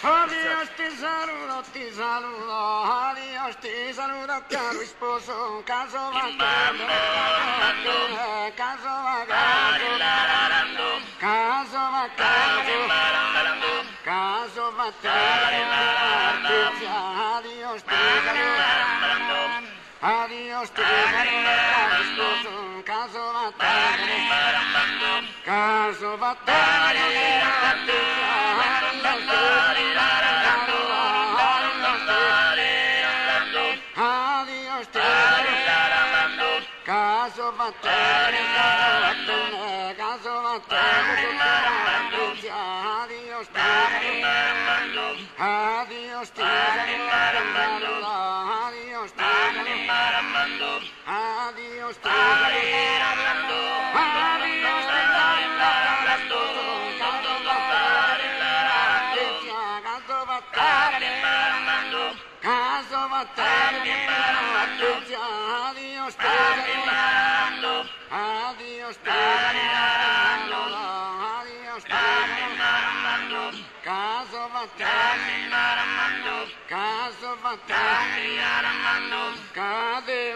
Adios ti saluto, adios ti saluto caro sposo, caso va caso va caso va caso va adios ti saluto, adios ti saluto caro sposo, caso va caso va caso vattene, caso vattene, adios adios adios caso vattene, adios adios caso vattene, caso vattene, cade